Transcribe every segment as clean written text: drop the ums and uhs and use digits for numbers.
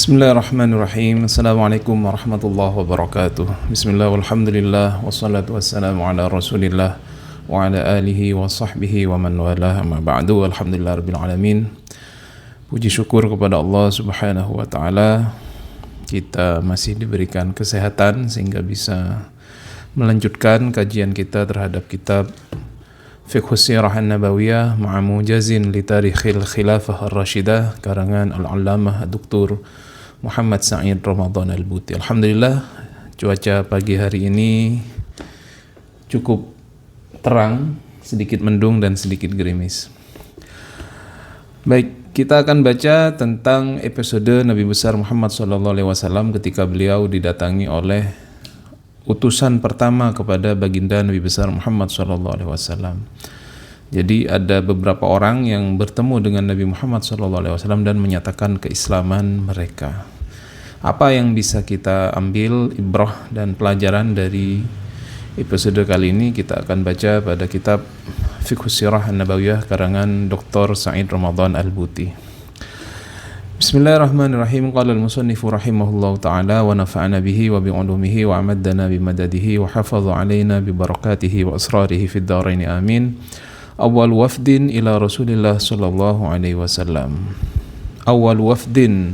Bismillahirrahmanirrahim. Assalamualaikum warahmatullahi wabarakatuh. Bismillah walhamdulillah wassalatu wassalamu ala rasulillah wa ala alihi wa sahbihi wa man walah, amma ba'du. Alhamdulillah rabbil alamin. Puji syukur kepada Allah subhanahu wa ta'ala, kita masih diberikan kesehatan sehingga bisa melanjutkan kajian kita terhadap kitab Fiqhus Sirah An-Nabawiyah ma'a mujazin li tarikhil khilafah ar-rashidah karangan Al-Allamah Dr. Muhammad Sa'id Ramadan Al-Buti. Alhamdulillah, cuaca pagi hari ini cukup terang, sedikit mendung dan sedikit gerimis. Baik, kita akan baca tentang episode Nabi besar Muhammad SAW ketika beliau didatangi oleh utusan pertama kepada baginda Nabi besar Muhammad SAW. Jadi ada beberapa orang yang bertemu dengan Nabi Muhammad SAW dan menyatakan keislaman mereka. Apa yang bisa kita ambil ibrah dan pelajaran dari episode kali ini? Kita akan baca pada kitab Fiqhus Sirah An-Nabawiyah karangan Dr. Sa'id Ramadan Al-Buti. Bismillahirrahmanirrahim. Qala al-musannifu rahimahullahu ta'ala wa nafa'ana bihi wa bi'ulumihi wa amaddana bimadadihi wa hafadha alaina bibarakatihi wa asrarihi fid dharaini amin. Awal wafdin ila Rasulillah sallallahu alaihi wasallam. Awal wafdin,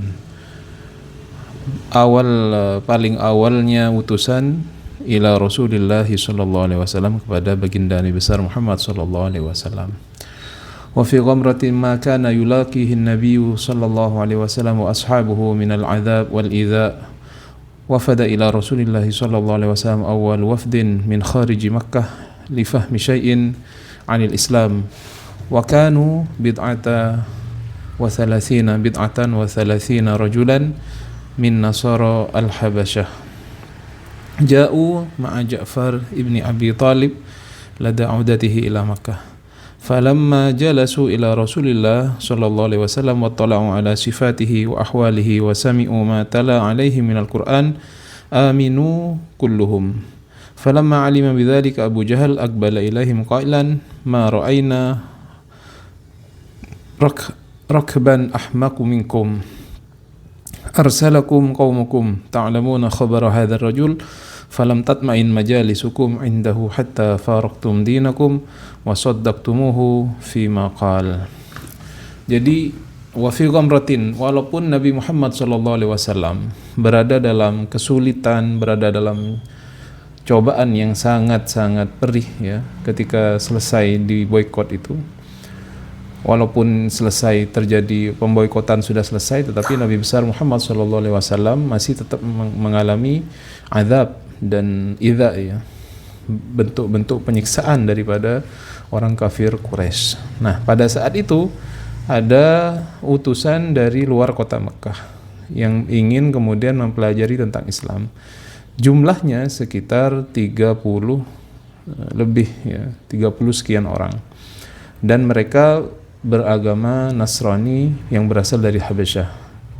paling awalnya utusan ila Rasulillah sallallahu alaihi wasallam kepada baginda Nabi besar Muhammad sallallahu alaihi wasallam. Wa fi ghamratin ma kana yulaqihi an-nabiy sallallahu alaihi wasallam wa ashabuhu min al-'adab wal idha wafada ila Rasulillah sallallahu alaihi wasallam awal wafdin min kharij Makkah li fahmi syai'in 'anil Islam wa kanu bid'atan wa thalathina rajulan min nasara al-Habasyah ja'u ma'a Ja'far ibn Abi Talib lada 'udatihi ila Makkah. فلما جلسوا إلى رسول الله صلى الله عليه وسلم واطلعوا على صفاته وأحواله وسمعوا ما تلا عليه من القرآن آمنوا كلهم. فلما علم بذلك أبو جهل أقبل إليهم قائلا ما رأينا ركبا أحمق منكم أرسلكم قومكم تعلمون خبر هذا الرجل falam tatma'in majalisukum indahu hatta faraqtum dinakum wa saddaqtumuhu fima qal. Jadi wa fi ghamratin, walaupun Nabi Muhammad SAW berada dalam kesulitan, berada dalam cobaan yang sangat-sangat perih ya, ketika selesai di boykot itu. Walaupun selesai terjadi pemboikotan sudah selesai, tetapi Nabi besar Muhammad SAW masih tetap mengalami azab dan idza ya, bentuk-bentuk penyiksaan daripada orang kafir Quraisy. Nah, pada saat itu ada utusan dari luar kota Mekah yang ingin kemudian mempelajari tentang Islam. Jumlahnya sekitar 30 lebih ya, 30 sekian orang. Dan mereka beragama Nasrani yang berasal dari Habasyah.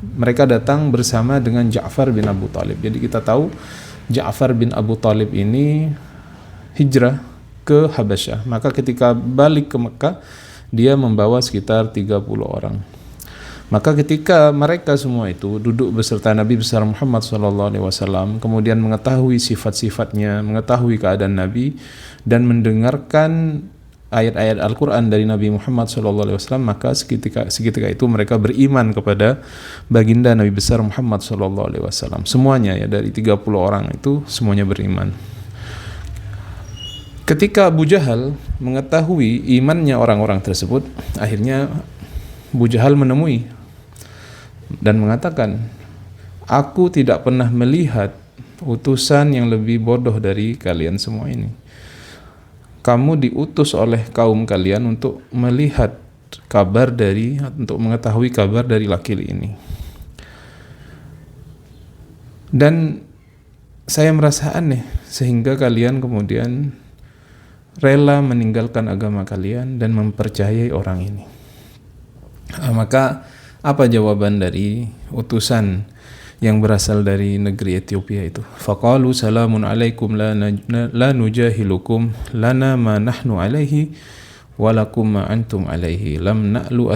Mereka datang bersama dengan Ja'far bin Abu Talib. Jadi kita tahu Ja'far bin Abu Talib ini hijrah ke Habasyah. Maka ketika balik ke Mekah, dia membawa sekitar 30 orang. Maka ketika mereka semua itu duduk beserta Nabi besar Muhammad SAW, kemudian mengetahui sifat-sifatnya, mengetahui keadaan Nabi, dan mendengarkan ayat-ayat Al-Quran dari Nabi Muhammad SAW, maka seketika itu mereka beriman kepada baginda Nabi besar Muhammad SAW. Semuanya ya, dari 30 orang itu semuanya beriman. Ketika Abu Jahal mengetahui imannya orang-orang tersebut, akhirnya Abu Jahal menemui dan mengatakan, aku tidak pernah melihat utusan yang lebih bodoh dari kalian semua ini. Kamu diutus oleh kaum kalian untuk melihat kabar untuk mengetahui kabar dari laki ini. Dan saya merasa aneh sehingga kalian kemudian rela meninggalkan agama kalian dan mempercayai orang ini. Maka apa jawaban dari utusan yang berasal dari negeri Ethiopia itu? Faqalu salamun alaikum la nujahilukum lana ma nahnu alaihi walakum ma antum alaihi lam na'lu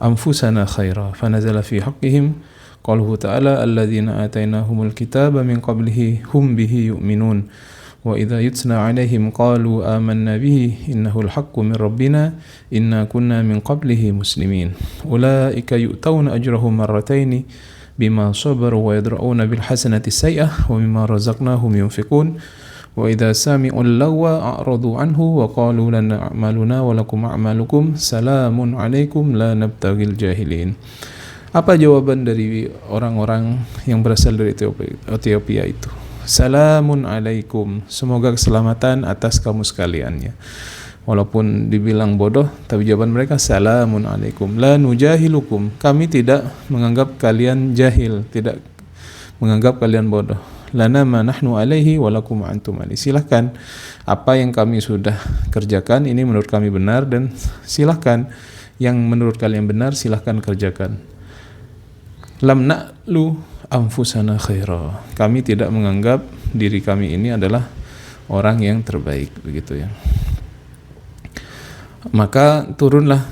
anfusana khaira fanazala fi haqqihim Qauluhu ta'ala alladzina atainahumul kitaba min qablihi hum bihi yu'minun wa idza yutla 'alaihim qalu amanna bihi innahul haqqu min rabbina inna kunna min qablihi muslimin ulaika yu'tawna ajrahum marrataini bima sabaru wa yadra'una bil hasanati sayyi'ah wa mimma razaqnahum yunfiqun wa idza sami'u lagwa a'radu anhu wa qalu lana a'maluna wa lakum a'malukum salamun 'alaikum la nabtaghil jahilin. Apa jawaban dari orang-orang yang berasal dari Ethiopia itu? Salamun alaikum, semoga keselamatan atas kamu sekaliannya. Walaupun dibilang bodoh, tapi jawaban mereka salamun alaikum, la nujahilukum, kami tidak menganggap kalian jahil, tidak menganggap kalian bodoh. Lana ma nahnu alaihi walakum antum alaihi. Silahkan apa yang kami sudah kerjakan ini menurut kami benar, dan silahkan yang menurut kalian benar silahkan kerjakan. Lam na'lu anfusana khaira, kami tidak menganggap diri kami ini adalah orang yang terbaik, begitu ya. Maka turunlah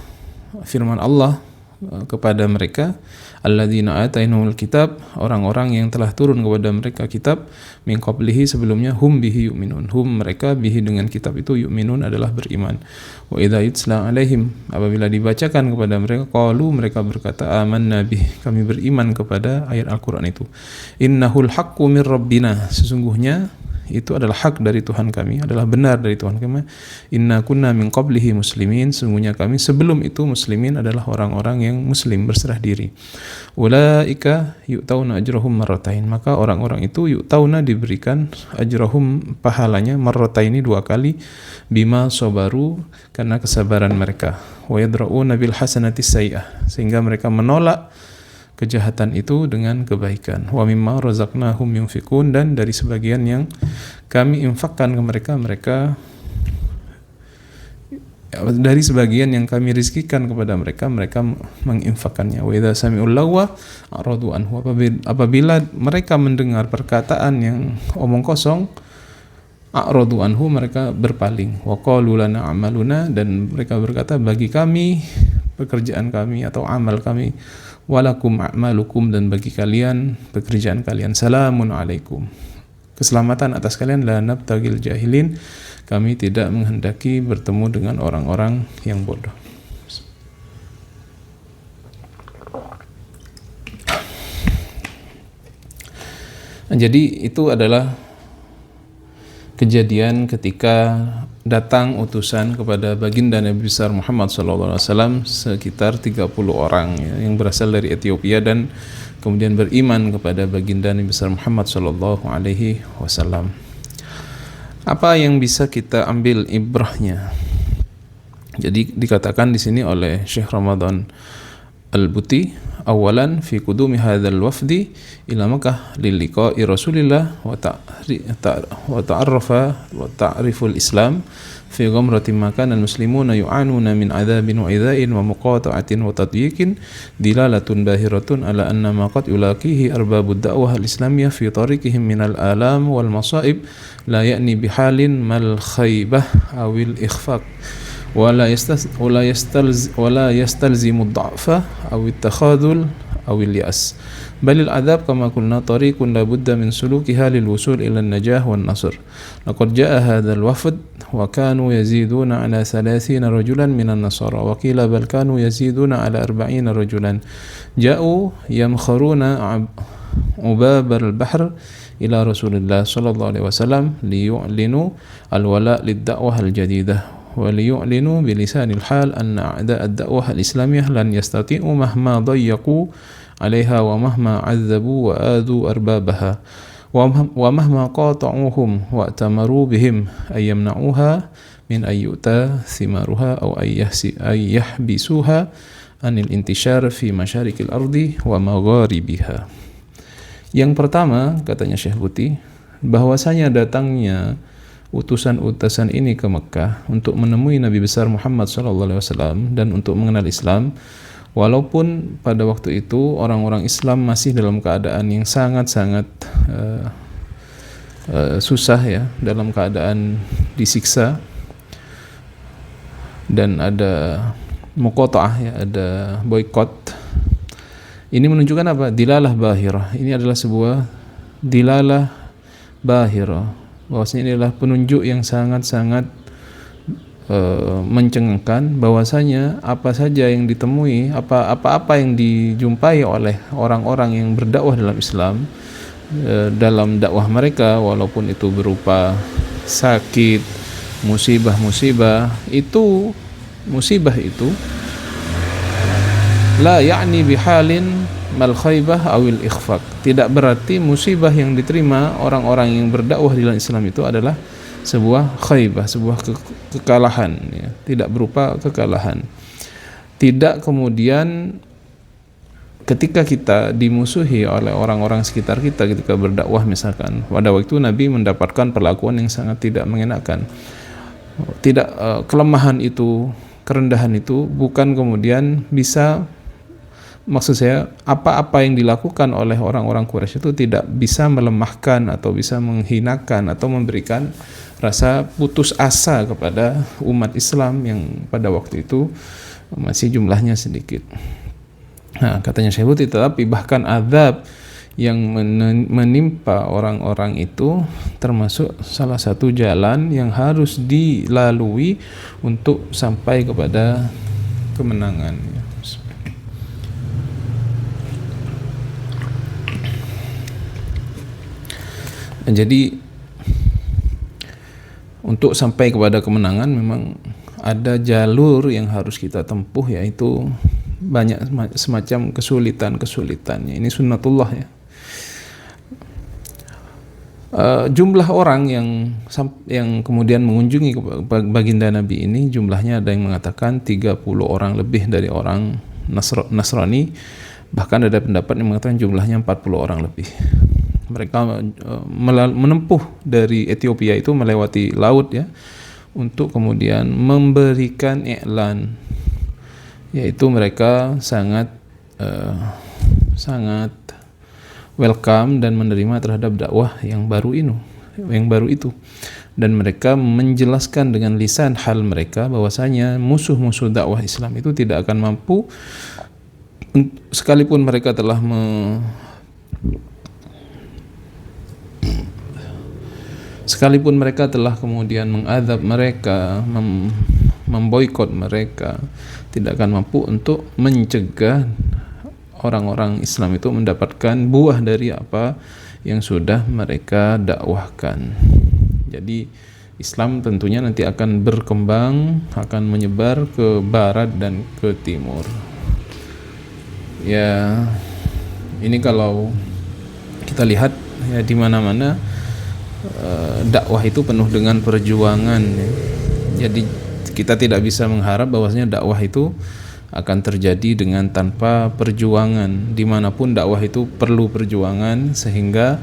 firman Allah kepada mereka, alladzina atainahumul kitab, orang-orang yang telah turun kepada mereka kitab, min qablihi, sebelumnya, hum bihi yu'minun, hum mereka, bihi dengan kitab itu, yu'minun adalah beriman. Wa idza yutla alaihim, apabila dibacakan kepada mereka, qalu, mereka berkata, amanna bih, kami beriman kepada ayat Al-Qur'an itu. Innahul haqqu mir rabbina, sesungguhnya itu adalah hak dari Tuhan kami, adalah benar dari Tuhan kami. Inna kunna min qablihi muslimin, sesungguhnya kami sebelum itu muslimin, adalah orang-orang yang muslim, berserah diri. Ulaika yu'tauna ajrahum marratain, maka orang-orang itu yu'tauna, diberikan ajrahum, pahalanya, marrataini, 2 kali, bima sabaru, karena kesabaran mereka. Wa yadra'una bil hasanati sayyi'ah, sehingga mereka menolak kejahatan itu dengan kebaikan. Wa mimma razaqnahum yunfiqun, dan dari sebagian yang kami infakkan ke mereka dari sebagian yang kami rizkikan kepada mereka menginfakkannya. Wa idza sami'ul lagwa a'radu anhu, apabila mereka mendengar perkataan yang omong kosong, a'radu anhu, mereka berpaling. Wa qalu lana a'maluna, dan mereka berkata, bagi kami pekerjaan kami atau amal kami, walakum a'malukum, dan bagi kalian pekerjaan kalian, salamun alaikum, keselamatan atas kalian, la nabtaghil jahilin, kami tidak menghendaki bertemu dengan orang-orang yang bodoh. Jadi itu adalah kejadian ketika datang utusan kepada baginda Nabi besar Muhammad SAW, sekitar 30 orang ya, yang berasal dari Ethiopia, dan kemudian beriman kepada baginda Nabi besar Muhammad SAW. Apa yang bisa kita ambil ibrahnya? Jadi dikatakan di sini oleh Syekh Ramadan Al-Buti, awalan fi qudumi hadzal wafdi ila Makkah lil liqa'i Rasulillah wa ta'arrafa wa ta'riful Islam fi ghamratin ma kana al-muslimuna yu'anuna min 'adzabin wa idza'in wa muqata'atin wa tadyiqin dilalatun bahiratun ala anna ma qad yulaqihi arbabud da'wah al-islamiyyah fi tariqihim min al-alam wal masa'ib la ya'ni bihalin mal khaybah awil ikhfaq ولا يستلزم الضعف أو التخاذل أو اليأس بل العذاب كما قلنا طريق لا بد من سلوكها للوصول إلى النجاح والنصر. لقد جاء هذا الوفد وكانوا يزيدون على 30 رجلا من النصارى وقيل بل كانوا يزيدون على 40 رجلا جاءوا يمخرون عباب البحر إلى رسول الله صلى الله عليه وسلم ليعلنوا الولاء للدعوة الجديدة وليعلنوا بلسان الحال أن أعداء الدعوة الإسلامية لن يستطيعوا مهما ضيقوا عليها ومهما عذبوا وآذوا أربابها ومهما قاطعوهم وأتمروا بهم أن يمنعوها من أن يؤتى ثمارها أو أن يحبسوها عن الانتشار في مشارق الأرض ومغاربها. Yang pertama, katanya Syekh Buti, bahwasanya datangnya utusan-utusan ini ke Mekah untuk menemui Nabi besar Muhammad SAW dan untuk mengenal Islam, walaupun pada waktu itu orang-orang Islam masih dalam keadaan yang sangat-sangat susah ya, dalam keadaan disiksa, dan ada muqata'ah ya, ada boykot Ini menunjukkan apa? Dilalah bahirah. Ini adalah sebuah dilalah bahirah. Bahwasanya ini adalah penunjuk yang sangat-sangat mencengangkan, bahwasanya apa saja yang ditemui, apa-apa yang dijumpai oleh orang-orang yang berdakwah dalam Islam, dalam dakwah mereka, walaupun itu berupa sakit, musibah-musibah, itu musibah itu la ya'ni bihalin mal khaybah awil ikhfaq. Tidak berarti musibah yang diterima orang-orang yang berdakwah di dalam Islam itu adalah sebuah khaybah, sebuah kekalahan, ya. Tidak berupa kekalahan. Tidak kemudian ketika kita dimusuhi oleh orang-orang sekitar kita ketika berdakwah, misalkan pada waktu Nabi mendapatkan perlakuan yang sangat tidak mengenakan. Tidak, kelemahan itu, kerendahan itu bukan kemudian bisa, maksud saya, apa-apa yang dilakukan oleh orang-orang Quraisy itu tidak bisa melemahkan atau bisa menghinakan atau memberikan rasa putus asa kepada umat Islam yang pada waktu itu masih jumlahnya sedikit. Nah, katanya Syekh, tetapi bahkan azab yang menimpa orang-orang itu termasuk salah satu jalan yang harus dilalui untuk sampai kepada kemenangan. Jadi untuk sampai kepada kemenangan memang ada jalur yang harus kita tempuh, yaitu banyak semacam kesulitan-kesulitannya. Ini sunnatullah, ya. Jumlah orang yang kemudian mengunjungi baginda Nabi ini, jumlahnya ada yang mengatakan 30 orang lebih dari orang Nasrani, bahkan ada pendapat yang mengatakan jumlahnya 40 orang lebih. Mereka menempuh dari Ethiopia itu melewati laut, ya, untuk kemudian memberikan iklan, yaitu mereka sangat welcome dan menerima terhadap dakwah yang baru itu, dan mereka menjelaskan dengan lisan hal mereka bahwasanya musuh-musuh dakwah Islam itu tidak akan mampu, sekalipun mereka telah kemudian mengadab mereka, memboikot mereka, tidak akan mampu untuk mencegah orang-orang Islam itu mendapatkan buah dari apa yang sudah mereka dakwahkan. Jadi Islam tentunya nanti akan berkembang, akan menyebar ke barat dan ke timur. Ya, ini kalau kita lihat, ya, di mana-mana dakwah itu penuh dengan perjuangan, ya. Jadi kita tidak bisa mengharap bahwasanya dakwah itu akan terjadi dengan tanpa perjuangan. Dimanapun dakwah itu perlu perjuangan, sehingga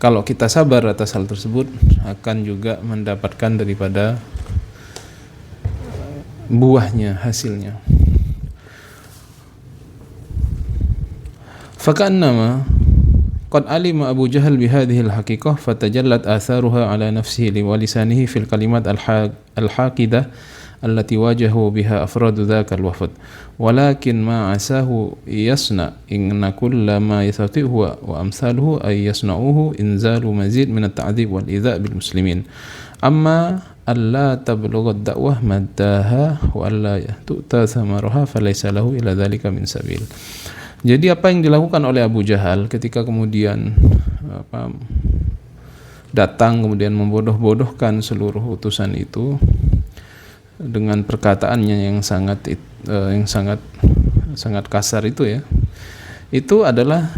kalau kita sabar atas hal tersebut akan juga mendapatkan daripada buahnya, hasilnya. Fakannama qad alima Abu Jahal bihadhihi al-haqiqah fatajallat atharuha ala nafsihi wa lisanihi fil kalimat al-haqidah allati wajahu biha afradu dzakal wafd walakin ma asahu yasna inna kulla ma yastati'u wa amsaluhu ay yasna'uhu inzalu mazid min at-ta'dzib wal idza' bil muslimin amma alla tablugha ad-da'wah maddaha wa alla tu'ta thamaraha falaysa lahu ila dzalika min sabil. Jadi apa yang dilakukan oleh Abu Jahal ketika kemudian datang kemudian membodoh-bodohkan seluruh utusan itu dengan perkataannya yang sangat kasar itu, ya, itu adalah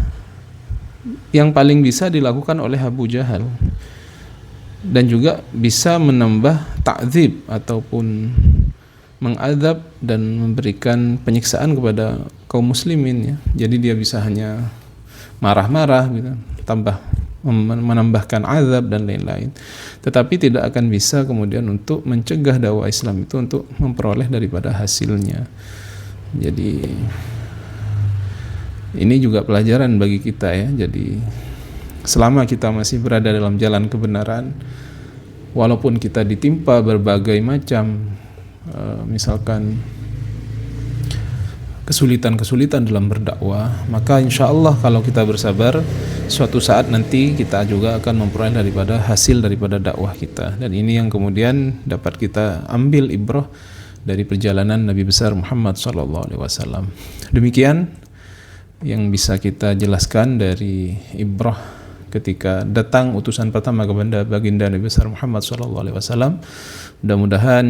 yang paling bisa dilakukan oleh Abu Jahal, dan juga bisa menambah ta'dzib ataupun mengadab dan memberikan penyiksaan kepada kaum muslimin, ya. Jadi dia bisa hanya marah-marah gitu, menambahkan azab dan lain-lain, tetapi tidak akan bisa kemudian untuk mencegah dakwah Islam itu untuk memperoleh daripada hasilnya. Jadi ini juga pelajaran bagi kita, ya. Jadi selama kita masih berada dalam jalan kebenaran, walaupun kita ditimpa berbagai macam misalkan kesulitan-kesulitan dalam berdakwah, maka insya Allah kalau kita bersabar, suatu saat nanti kita juga akan memperoleh daripada hasil daripada dakwah kita. Dan ini yang kemudian dapat kita ambil ibrah dari perjalanan Nabi besar Muhammad SAW. Demikian yang bisa kita jelaskan dari ibrah ketika datang utusan pertama kepada baginda Nabi besar Muhammad SAW. Mudah-mudahan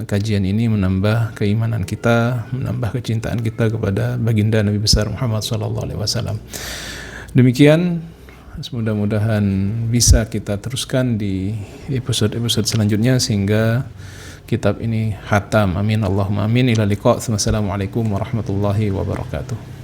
kajian ini menambah keimanan kita, menambah kecintaan kita kepada baginda Nabi besar Muhammad SAW. Demikian, mudah-mudahan bisa kita teruskan di episode-episode selanjutnya sehingga kitab ini khatam. Amin Allahumma amin. Ila liqa. Wassalamualaikum warahmatullahi wabarakatuh.